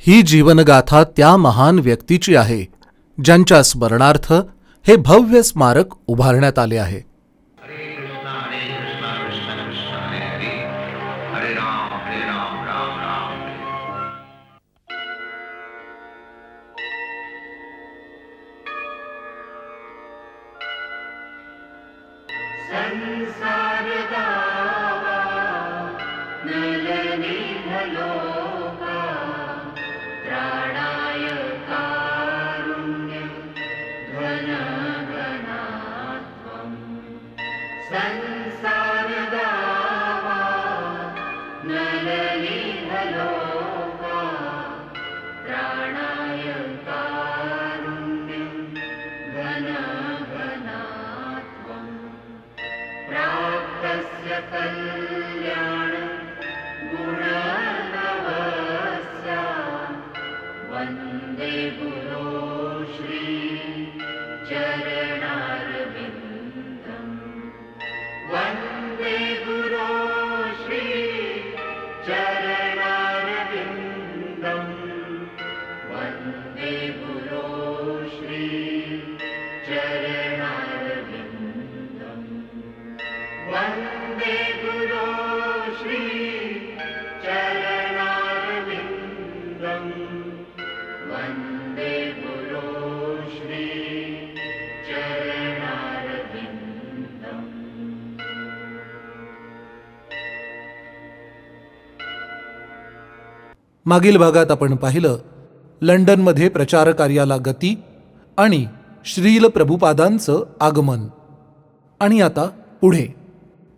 ही जीवनगाथा त्या महान व्यक्तीची आहे ज्यांच्या स्मरणार्थ हे भव्य स्मारक उभारण्यात आले आहे. हरे कृष्णा कृष्ण कृष्ण हरे हरे, हरे राम राम राम हरे. संसार गावा नलनी भलोका, त्राणाय कारुण्य घन घनात्वम्. संसार गावा नलनी भलोका, त्राणाय कारुण्य घन घनात्वम्. प्राप्तस्य कल्याण गुणनवस्य, वन्दे गुरो श्री चरणारविन्दम्. वन्दे गुरो श्री चरणारविन्दम्. वन्दे गुरो श्री चरणारविन्दम्. वन्दे गुरो श्री चरणारविन्दम्. वन्दे गुरो श्री चरणारविन्दम्. मागील भागात आपण पाहिलं लंडनमध्ये प्रचार कार्याला गती आणि श्रील प्रभुपादांचं आगमन. आणि आता पुढे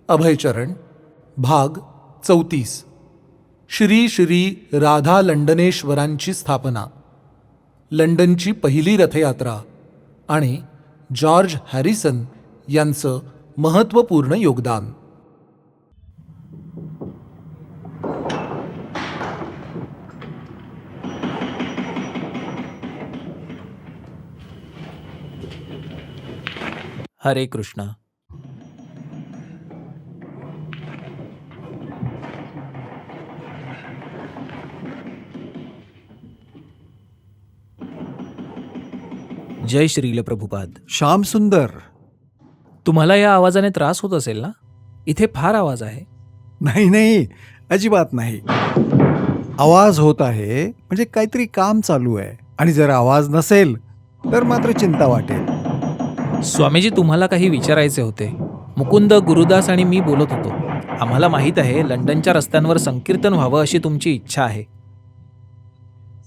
अभयचरण भाग 34. श्री श्री राधा लंडनेश्वरांची स्थापना, लंडनची पहिली रथयात्रा आणि जॉर्ज हॅरिसन यांचं महत्त्वपूर्ण योगदान. हरे कृष्णा. जय श्रील प्रभुपाद. श्याम सुंदर. तुम्हाला या आवाजाने त्रास होत असेल ना? इथे फार आवाज आहे. नाही नाही, अजिबात नाही. आवाज होत आहे म्हणजे काहीतरी काम चालू आहे, आणि जर आवाज नसेल तर मात्र चिंता वाटेल. स्वामीजी, तुम्हाला काही विचारायचे होते. मुकुंद, गुरुदास आणि मी बोलत होतो. आम्हाला माहीत आहे लंडनच्या रस्त्यांवर संकीर्तन व्हावं अशी तुमची इच्छा आहे,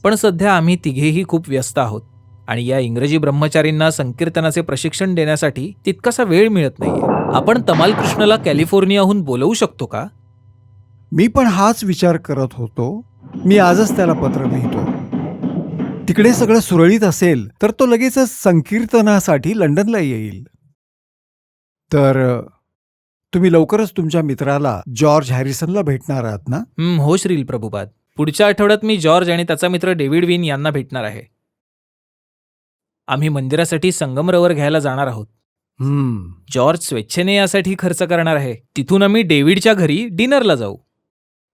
पण सध्या आम्ही तिघेही खूप व्यस्त आहोत आणि या इंग्रजी ब्रह्मचारींना संकीर्तनाचे प्रशिक्षण देण्यासाठी तितकासा वेळ मिळत नाहीये. आपण तमाल कृष्णला कॅलिफोर्नियाहून बोलवू शकतो का? मी पण हाच विचार करत होतो. मी आजच त्याला पत्र लिहितो. तिकडे सगळं सुरळीत असेल तर तो लगेचच संकीर्तनासाठी लंडनला येईल. तर तुम्ही लवकरच तुमच्या मित्राला जॉर्ज हॅरिसनला भेटणार आहात ना? हो श्रील प्रभुपाद. पुढच्या आठवड्यात मी जॉर्ज आणि त्याचा मित्र डेव्हिड विन यांना भेटणार आहे. आम्ही मंदिरासाठी संगमरवर घ्यायला जाणार आहोत. जॉर्ज स्वेच्छेने यासाठी खर्च करणार आहे. तिथून आम्ही डेव्हिडच्या घरी डिनरला जाऊ.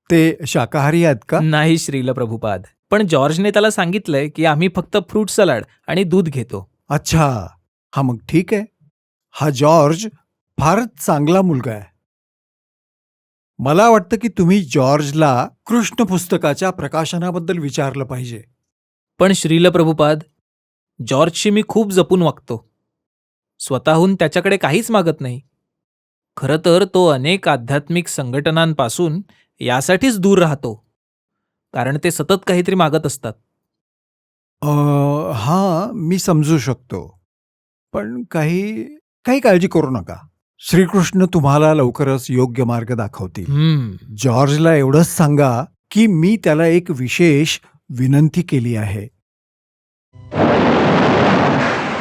ते शाकाहारी आहेत का? नाही श्रील प्रभुपाद, पण जॉर्जने त्याला सांगितलंय की आम्ही फक्त फ्रूट सलाड आणि दूध घेतो. अच्छा, हा मग ठीक आहे. हा जॉर्ज फारच चांगला मुलगा आहे. मला वाटतं की तुम्ही जॉर्जला कृष्ण पुस्तकाच्या प्रकाशनाबद्दल विचारलं पाहिजे. पण श्रील प्रभुपाद, जॉर्जशी मी खूप जपून वागतो. स्वतःहून त्याच्याकडे काहीच मागत नाही. खरं तर तो अनेक आध्यात्मिक संघटनांपासून यासाठीच दूर राहतो, कारण ते सतत काहीतरी मागत असतात. हां, मी समजू शकतो. पण काही काळजी करू नका. श्रीकृष्ण तुम्हाला लवकरच योग्य मार्ग दाखवतील. जॉर्जला एवढंच सांगा की मी त्याला एक विशेष विनंती केली आहे.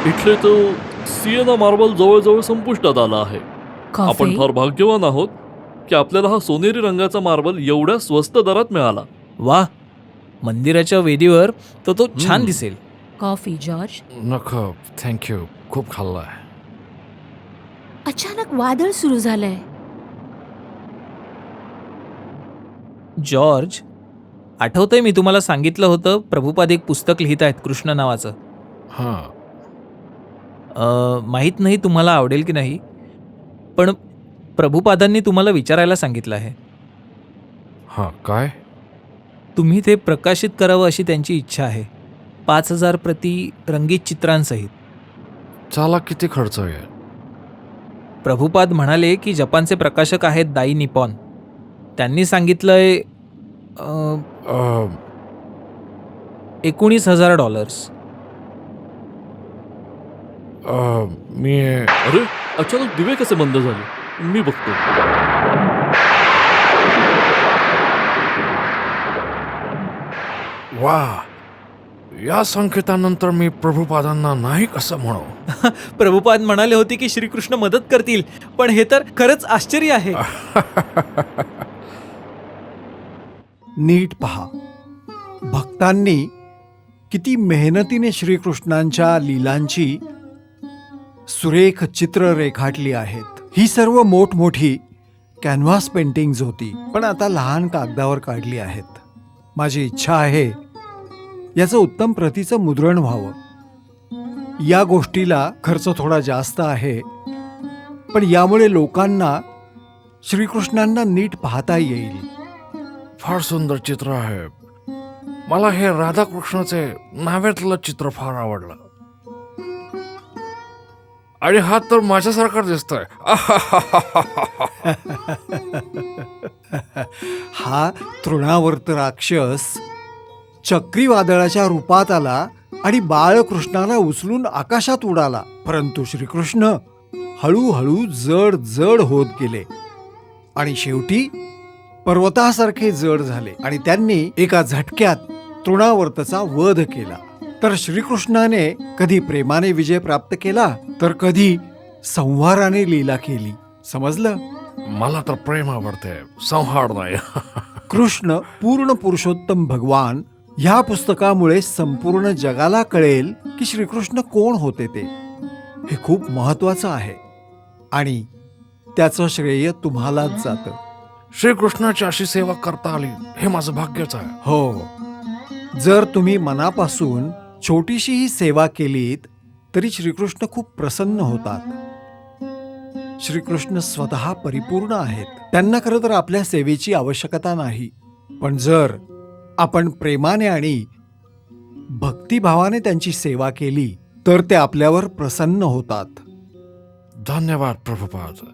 इथले तो सिएना मार्बल जवळजवळ संपुष्टात आला आहे. आपण फार भाग्यवान आहोत की आपल्याला हा सोनेरी रंगाचा मार्बल एवढ्या स्वस्त दरात मिळाला. वा, मंदिराच्या वेदीवर तर तो छान दिसेल. Coffee George? नको थँक्यू, खूप खाल्लाय. अचानक वादळ सुरू झालंय. जॉर्ज, आठवतंय मी तुम्हाला सांगितलं होतं प्रभुपाद एक पुस्तक लिहित आहेत कृष्ण नावाचं. हां. माहीत नाही तुम्हाला आवडेल की नाही, पण प्रभुपादांनी तुम्हाला विचारायला सांगितलं आहे. हां, काय? तुम्ही ते प्रकाशित करावं अशी त्यांची इच्छा आहे. 5,000 प्रती रंगीत चित्रांसहित. त्याला किती खर्च येईल? प्रभुपाद म्हणाले की जपानचे प्रकाशक आहेत दाई निपॉन. त्यांनी सांगितलंय $19,000. मी अरे अचानक दिवे कसे बंद झाले? मी बघतो. वा, या संकेतानंतर मी प्रभुपादांना नाही कसं म्हणू. प्रभुपाद म्हणाले होते की श्रीकृष्ण मदत करतील, पण हे तर खरंच आश्चर्य आहे. नीट पहा, भक्तांनी किती मेहनतीने श्रीकृष्णांच्या लीलांची सुरेख चित्र रेखाटली आहेत. ही सर्व मोठमोठी कॅनव्हास पेंटिंग्ज होती, पण आता लहान कागदावर काढली आहेत. माझी इच्छा आहे याचं उत्तम प्रतीचं मुद्रण व्हावं. या गोष्टीला खर्च थोडा जास्त आहे, पण यामुळे लोकांना श्रीकृष्णांना नीट पाहता येईल. फार सुंदर चित्र आहे. मला हे राधाकृष्णाचे नावेतलं चित्र फार आवडलं. आणि हा तर माझ्यासारखा दिसतोय. हा तृणावर्त राक्षस चक्रीवादळाच्या रूपात आला आणि बाळकृष्णाला उचलून आकाशात उडाला, परंतु श्रीकृष्ण हळूहळू जड जड होत गेले आणि शेवटी पर्वतासारखे जड झाले आणि त्यांनी एका झटक्यात तृणावर्तचा वध केला. तर श्रीकृष्णाने कधी प्रेमाने विजय प्राप्त केला, तर कधी संहाराने लीला केली. समजलं? मला तर प्रेम आवडते, संहार नाही. कृष्ण पूर्ण पुरुषोत्तम भगवान ह्या पुस्तकामुळे संपूर्ण जगाला कळेल की श्रीकृष्ण कोण होते ते. हे खूप महत्वाचं आहे आणि त्याचं श्रेय तुम्हालाच जातं. श्रीकृष्णाची अशी सेवा करता आली हे माझं भाग्यच आहे. हो, जर तुम्ही मनापासून छोटीशीही सेवा केलीत तरी श्रीकृष्ण खूप प्रसन्न होतात. श्रीकृष्ण स्वतः परिपूर्ण आहेत. त्यांना खरं तर आपल्या सेवेची आवश्यकता नाही, पण जर आपण प्रेमाने आणि भक्तिभावाने त्यांची सेवा केली तर ते आपल्यावर प्रसन्न होतात. धन्यवाद प्रभुपाद.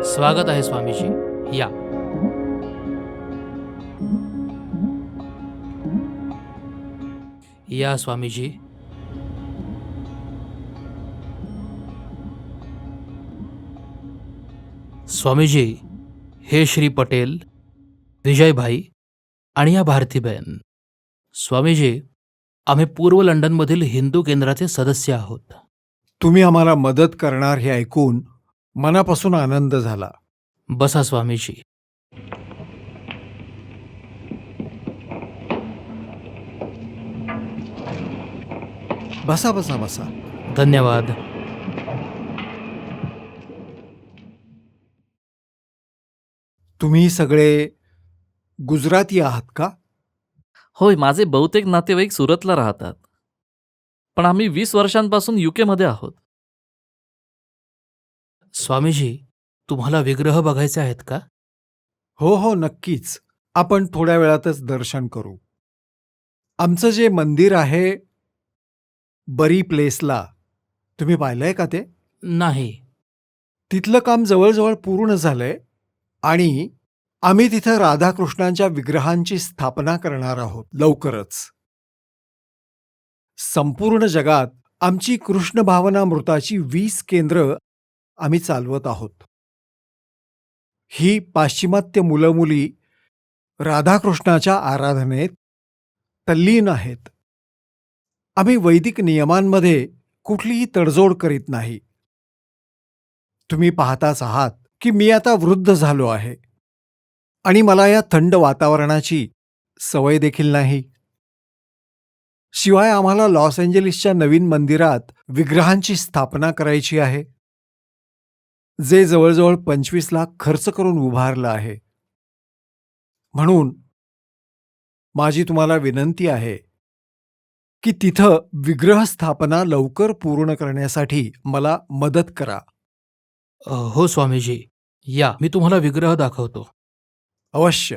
स्वागत आहे स्वामीजी. या. या स्वामीजी. स्वामीजी, हे श्री पटेल, विजयभाई आणि या भारतीबेन. स्वामीजी, आम्ही पूर्व लंडनमधील हिंदू केंद्राचे सदस्य आहोत. तुम्ही आम्हाला मदत करणार हे ऐकून मनापासून आनंद झाला. बसा स्वामीजी. बसा बसा बसा. धन्यवाद. तुम्ही सगळे गुजराती आहात का? होय, माझे बहुतेक नातेवाईक सुरतला राहतात, पण आम्ही 20 वर्षांपासून UK मध्ये आहोत. स्वामीजी, तुम्हाला विग्रह बघायचे आहेत का? हो हो, नक्कीच. आपण थोड्या वेळातच दर्शन करू. आमचं जे मंदिर आहे बरी प्लेसला, तुम्ही पाहिलंय का ते? नाही. तिथलं काम जवळजवळ पूर्ण झालंय आणि आम्ही तिथं राधाकृष्णांच्या विग्रहांची स्थापना करणार आहोत लवकरच. संपूर्ण जगात आमची कृष्ण भावनामृताची 20 केंद्र आम्ही चालवत आहोत. ही पाश्चिमात्य मुलं-मुली राधाकृष्णाच्या आराधनेत तल्लीन आहेत. आम्ही वैदिक नियमांमध्ये कुठलीही तडजोड करीत नाही. तुम्ही पाहताच आहात की मी आता वृद्ध झालो आहे आणि मला या थंड वातावरणाची सवय देखील नाही. शिवाय आम्हाला लॉस एंजेलिसच्या नवीन मंदिरात विग्रहांची स्थापना करायची आहे, जे जवळजवळ 25 लाख खर्च करून उभारलं आहे. म्हणून माझी तुम्हाला विनंती आहे की तिथं विग्रह स्थापना लवकर पूर्ण करण्यासाठी मला मदत करा. हो स्वामीजी, या, मी तुम्हाला विग्रह दाखवतो. अवश्य.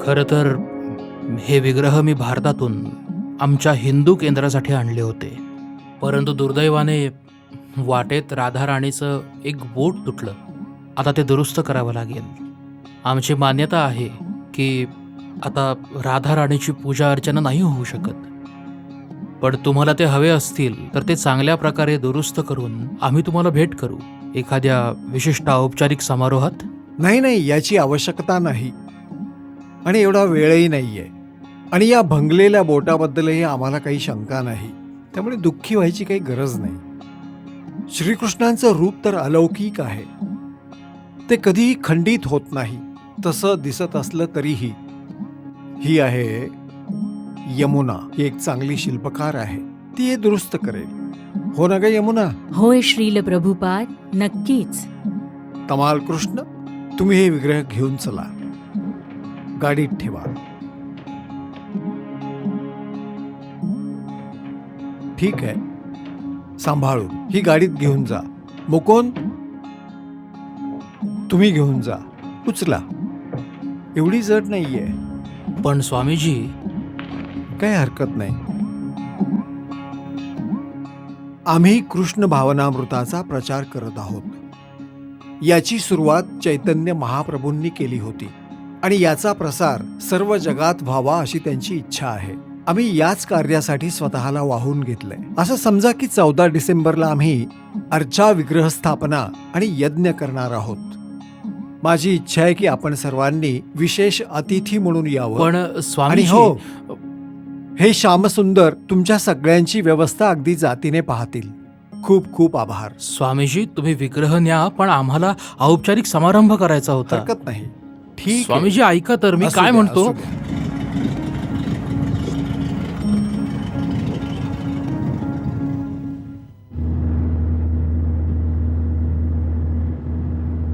खरं तर हे विग्रह मी भारतातून आमच्या हिंदू केंद्रासाठी आणले होते, परंतु दुर्दैवाने वाटेत राधा राणीचं एक बोट तुटलं. आता ते दुरुस्त करावं लागेल. आमची मान्यता आहे की आता राधा राणीची पूजा अर्चना नाही होऊ शकत, पण तुम्हाला ते हवे असतील तर ते चांगल्या प्रकारे दुरुस्त करून आम्ही तुम्हाला भेट करू एखाद्या विशिष्ट औपचारिक समारोहात. नाही नाही, याची आवश्यकता नाही आणि एवढा वेळही नाहीये. आणि या भंगलेल्या बोटाबद्दलही आम्हाला काही शंका नाही, त्यामुळे दुःखी व्हायची काही गरज नाही. श्रीकृष्णांचं रूप तर अलौकिक आहे. ते कधीही खंडित होत नाही. तसं दिसत असलं तरीही. ही आहे यमुना. ही एक चांगली शिल्पकार आहे, ती हे दुरुस्त करेल. हो ना ग यमुना? होय श्रील प्रभुपाद, नक्कीच. कमाल कृष्ण, तुम्ही हे विग्रह घेऊन चला, गाडीत ठेवा. ठीक आहे, सांभाळून ही गाडीत घेऊन जा. मुकुंद, तुम्ही घेऊन जा, उचला. एवढी जड नाहीये. पण स्वामीजी, काही हरकत नाही. आम्ही कृष्ण भावनामृताचा प्रचार करत आहोत. याची सुरुवात चैतन्य महाप्रभूंनी केली होती आणि याचा प्रसार सर्व जगात व्हावा अशी त्यांची इच्छा आहे. आम्ही याच कार्यासाठी स्वतःला वाहून घेतलंय. असं समजा की 14 डिसेंबरला आम्ही अर्चा विग्रह स्थापना आणि यज्ञ करणार आहोत. माझी इच्छा आहे की आपण सर्वांनी विशेष अतिथी म्हणून यावं. पण आणि स्वामीजी, हो, हे श्यामसुंदर तुमच्या सगळ्यांची व्यवस्था अगदी जातीने पाहतील. खूप खूप आभार. स्वामीजी, तुम्ही विग्रह न्या, पण आम्हाला औपचारिक समारंभ करायचा होता. हरकत नाही. ठीक आहे. स्वामीजी ऐका तर, मी असू काय द्या, म्हणतो. असू द्या.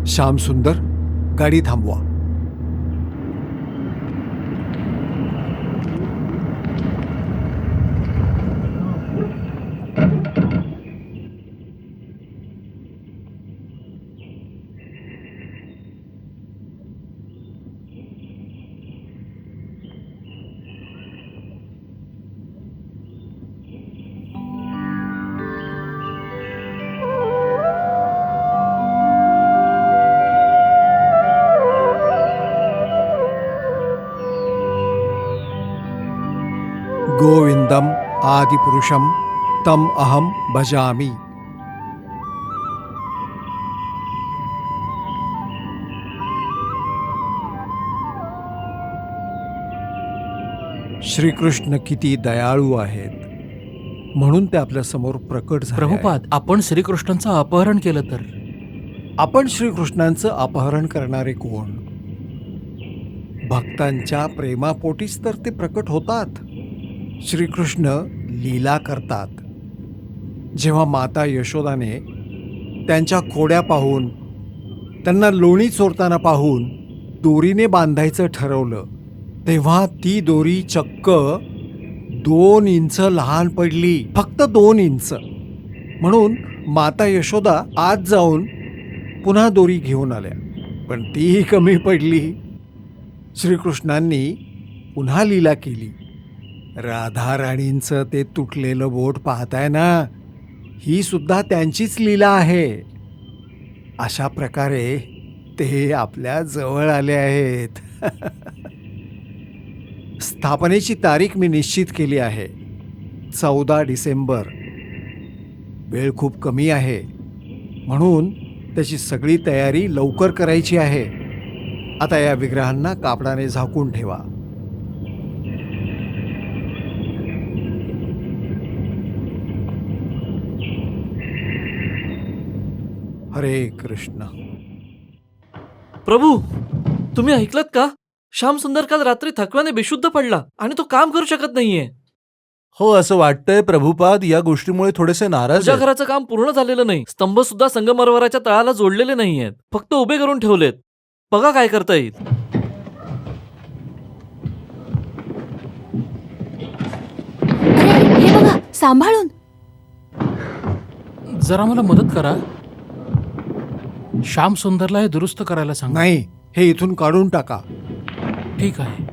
श्याम सुंदर, गाडी थांबवा. गोविंदम आदिपुरुषम तम अहम भजामि. श्रीकृष्ण किती दयाळू आहेत म्हणून ते आपल्या समोर प्रकट झाले आहेत. प्रभुपाद, आपण श्रीकृष्णांचं अपहरण केलं तर? आपण श्रीकृष्णांचं अपहरण करणारे कोण? भक्तांच्या प्रेमापोटीच तर ते प्रकट होतात. श्रीकृष्ण लीला करतात. जेव्हा माता यशोदाने त्यांच्या खोड्या पाहून, त्यांना लोणी चोरताना पाहून दोरीने बांधायचं ठरवलं, तेव्हा ती दोरी चक्क 2 इंच लहान पडली. फक्त 2 इंच. म्हणून माता यशोदा आत जाऊन पुन्हा दोरी घेऊन आल्या, पण तीही कमी पडली. श्रीकृष्णांनी पुन्हा लीला केली. राधा राणींचं ते तुटलेलं बोट पाहताय ना, ही सुद्धा त्यांचीच लीला आहे. अशा प्रकारे ते आपल्या जवळ आले आहेत. स्थापनेची तारीख मी निश्चित केली आहे, 14 डिसेंबर. वेळ खूप कमी आहे, म्हणून त्याची सगळी तयारी लवकर करायची आहे. आता या विग्रहांना कापडाने झाकून ठेवा. हरे कृष्ण. प्रभू, तुम्ही ऐकलत का? श्याम सुंदर काल रात्री थकव्याने बेशुद्ध पडला आणि तो काम करू शकत नाहीये. हो, असं वाटतंय प्रभुपाद या गोष्टीमुळे थोडेसे नाराज तुझ्या आहेत. घराचं काम पूर्ण झालेलं नाही. स्तंभ सुद्धा संगमरवराच्या तळाला जोडलेले नाहीयेत, फक्त उभे करून ठेवलेत. बघा काय करता येईल. अरे, हे बघा, सांभाळून. जरा मला मदत करा. श्याम सुंदरला हे दुरुस्त करायला सांगा. नाही, हे इथून काढून टाका. ठीक आहे.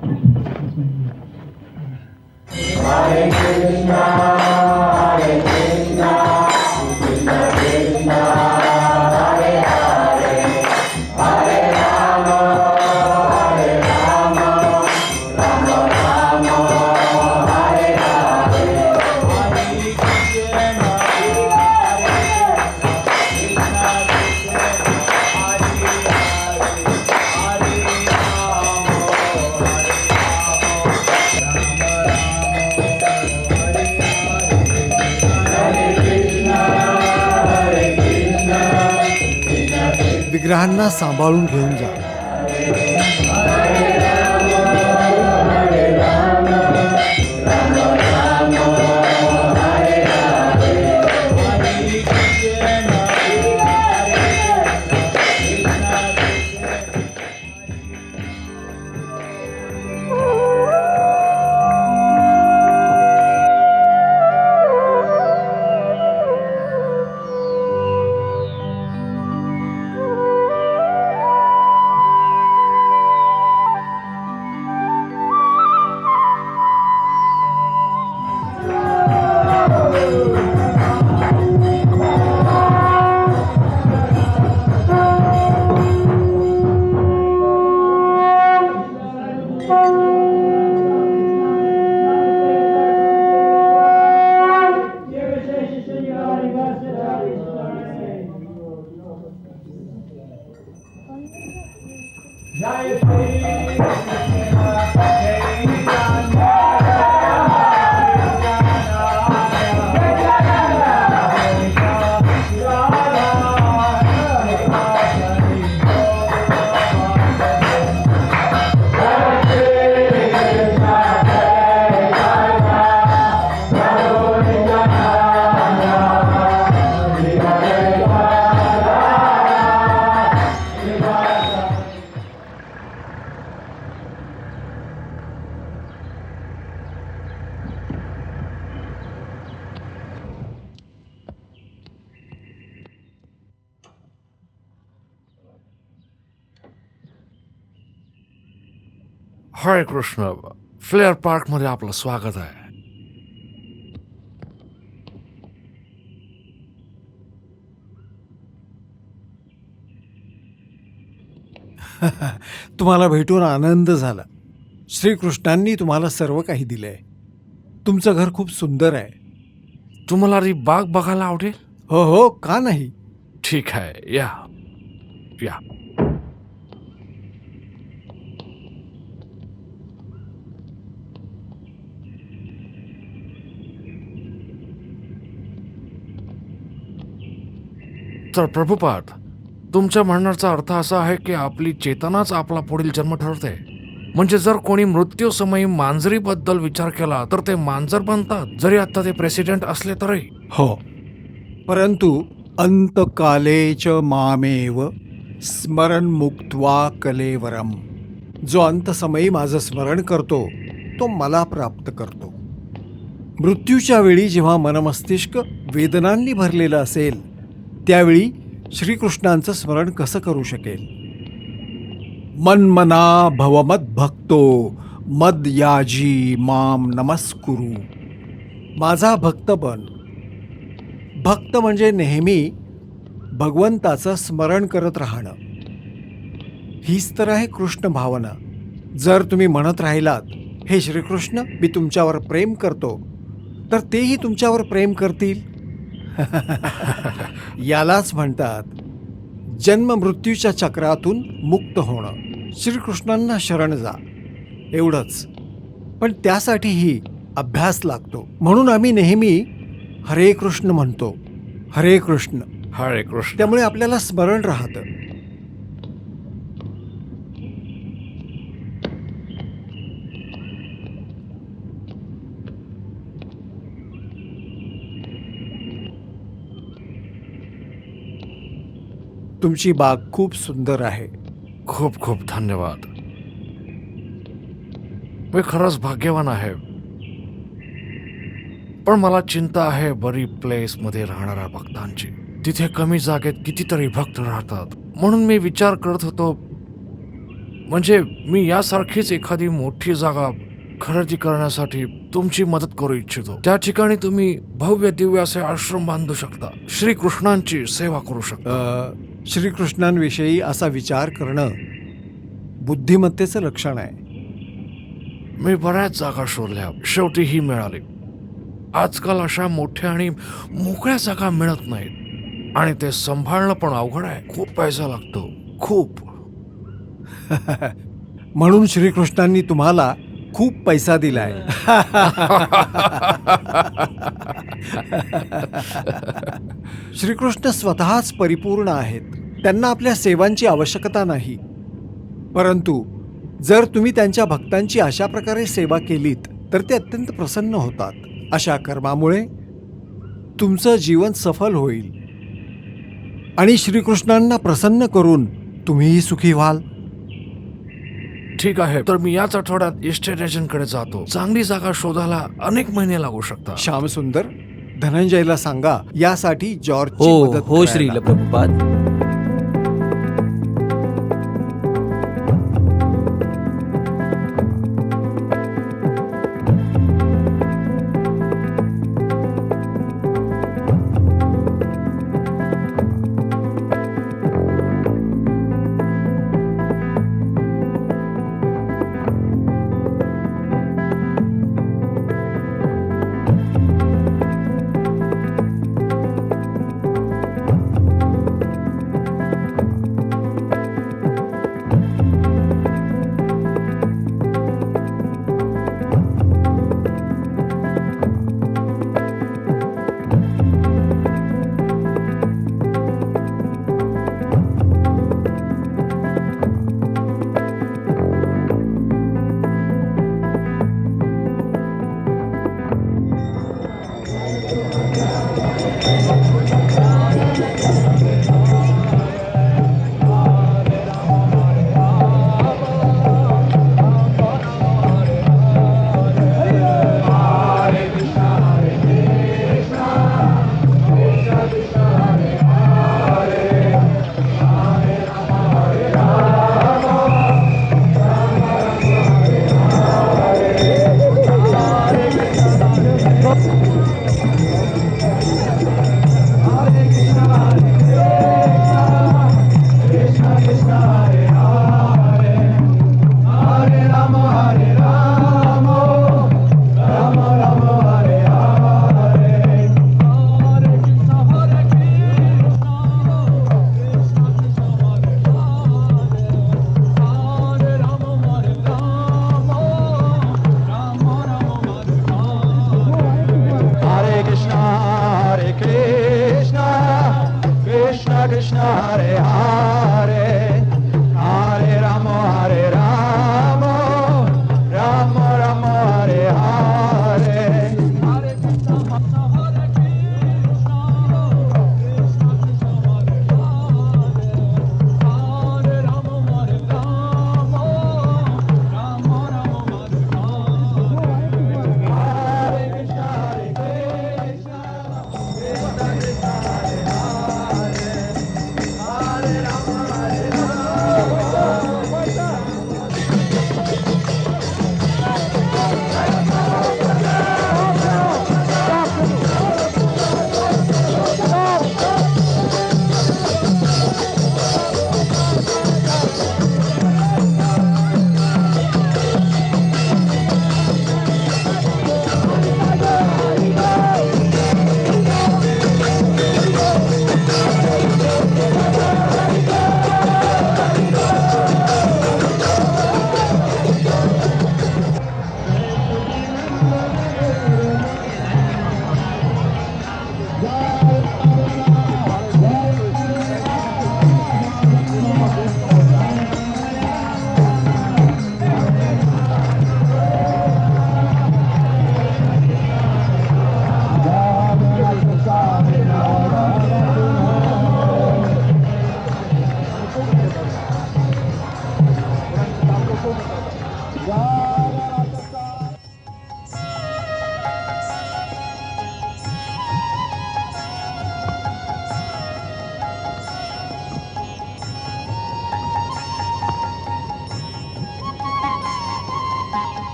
विग्रहांना सांभाळून घेऊन जा. हरे कृष्ण. फ्लेअर पार्क मध्ये आपलं स्वागत आहे. तुम्हाला भेटून आनंद झाला. श्रीकृष्णांनी तुम्हाला सर्व काही दिलंय. तुमचं घर खूप सुंदर आहे. तुम्हाला ही बाग बघायला आवडेल? हो हो, का नाही. ठीक आहे, या या. तर प्रभुपाद, तुमच्या म्हणण्याचा अर्थ असा आहे की आपली चेतनाच आपला पुढील जन्म ठरते. म्हणजे जर कोणी मृत्यूसमयी मांजरीबद्दल विचार केला तर ते मांजर बनतात, जरी आता ते प्रेसिडेंट असले तरी. हो, परंतु अंतकाले च मामेव स्मरण मुक्त्वा कलेवरम. जो अंतसमयी माझं स्मरण करतो तो मला प्राप्त करतो. मृत्यूच्या वेळी जेव्हा मनमस्तिष्क वेदनांनी भरलेलं असेल त्यावेळी श्रीकृष्णांचं स्मरण कसं करू शकेल. मन्मना भवमद्भक्तो मद्याजी माम नमस्कुरु. माझा भक्त बन. भक्त म्हणजे नेहमी भगवंताचं स्मरण करत राहणं. हीच तर आहे कृष्ण भावना. जर तुम्ही म्हणत राहिलात, हे श्रीकृष्ण मी तुमच्यावर प्रेम करतो, तर तेही तुमच्यावर प्रेम करतील. यालाच म्हणतात जन्म मृत्यूच्या चक्रातून मुक्त होणं. श्रीकृष्णांना शरण जा, एवढंच. पण त्यासाठीही अभ्यास लागतो. म्हणून आम्ही नेहमी हरे कृष्ण म्हणतो. हरे कृष्ण. हरे कृष्ण. त्यामुळे आपल्याला स्मरण राहतं. तुमची बाग खूप सुंदर आहे. खूप खूप धन्यवाद. मी खरंच भाग्यवान आहे. पण मला चिंता आहे बरी प्लेस मध्ये राहणाऱ्या भक्तांची. तिथे कमी जागेत कितीतरी भक्त राहतात. म्हणून मी विचार करत होतो, म्हणजे मी यासारखीच एखादी मोठी जागा खरेदी करण्यासाठी तुमची मदत करू इच्छितो. त्या ठिकाणी तुम्ही भव्य दिव्य असे आश्रम बांधू शकता, श्रीकृष्णांची सेवा करू शकता. श्रीकृष्णांविषयी असा विचार करणं बुद्धिमत्तेचं लक्षण आहे. मी बऱ्याच जागा शोधल्या, शेवटी ही मिळाली. आजकाल अशा मोठ्या आणि मोकळ्या जागा मिळत नाहीत आणि ते सांभाळणं पण अवघड आहे. खूप पैसा लागतो, खूप. म्हणून श्रीकृष्णांनी तुम्हाला खूप पैसा दिलाय. श्रीकृष्ण स्वतःच परिपूर्ण आहेत. त्यांना आपल्या सेवांची आवश्यकता नाही. परंतु जर तुम्ही त्यांच्या भक्तांची अशा प्रकारे सेवा केलीत तर ते अत्यंत प्रसन्न होतात. अशा कर्मामुळे तुमचं जीवन सफल होईल आणि श्रीकृष्णांना प्रसन्न करून तुम्हीही सुखी व्हाल. ठीक आहे, तर मी याच आठवड्यात इस्टेट एजंटकडे जातो. चांगली जागा शोधायला अनेक महिने लागू शकतात. श्यामसुंदर, धनंजयला सांगा यासाठी जॉर्जची हो मदत हो करायला. श्रील प्रभुपाद.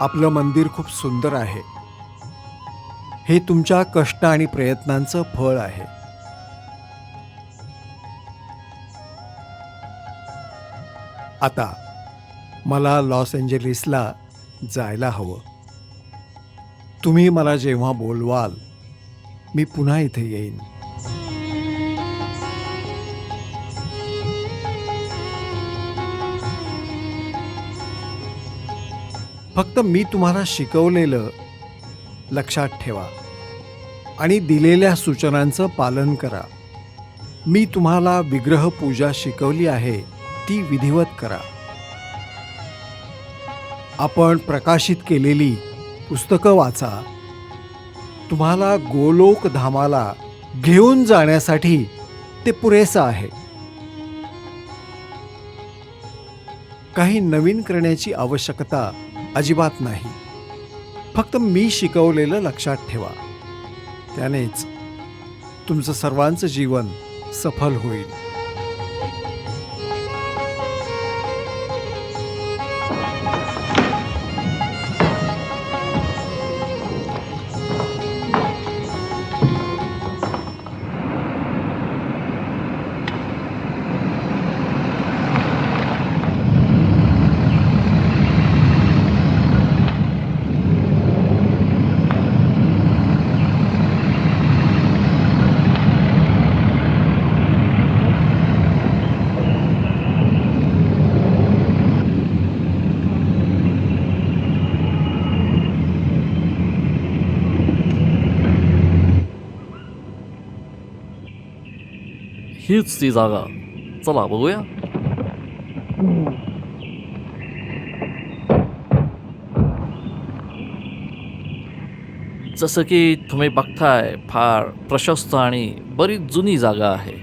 आपलं मंदिर खूप सुंदर आहे. हे तुमच्या कष्ट आणि प्रयत्नांचं फळ आहे. आता मला लॉस एंजेलिसला जायला हवं. तुम्ही मला जेव्हा बोलवाल मी पुन्हा इथे येईन. फक्त मी तुम्हाला शिकवलेलं लक्षात ठेवा आणि दिलेल्या सूचनांचं पालन करा. मी तुम्हाला विग्रह पूजा शिकवली आहे ती विधिवत करा. आपण प्रकाशित केलेली पुस्तकं वाचा. तुम्हाला गोलोक धामाला घेऊन जाण्यासाठी ते पुरेसं आहे. काही नवीन करण्याची आवश्यकता अजिबात नाही. फक्त मी शिकवलेलं लक्षात ठेवा. त्यानेच तुमचं सर्वांचं जीवन सफल होईल. हीच ती जागा. चला बघूया. जसं की तुम्ही बघताय फार प्रशस्त आणि बरीच जुनी जागा आहे.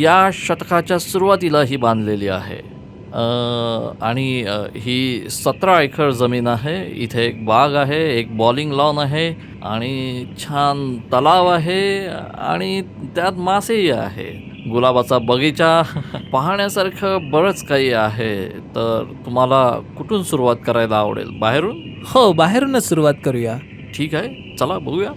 या शतकाच्या सुरुवातीला ही बांधलेली आहे. आणि ही 17 एकर जमीन आहे. इथे एक बाग आहे, एक बॉलिंग लॉन आहे आणि छान तलाव आहे आणि त्यात मासेही आहे. गुलाबाचा बगीचा पाहण्यासारखं बरंच काही आहे. तर तुम्हाला कुठून सुरुवात करायला आवडेल? बाहेरून? हो, बाहेरूनच सुरुवात करूया. ठीक आहे, चला बघूया.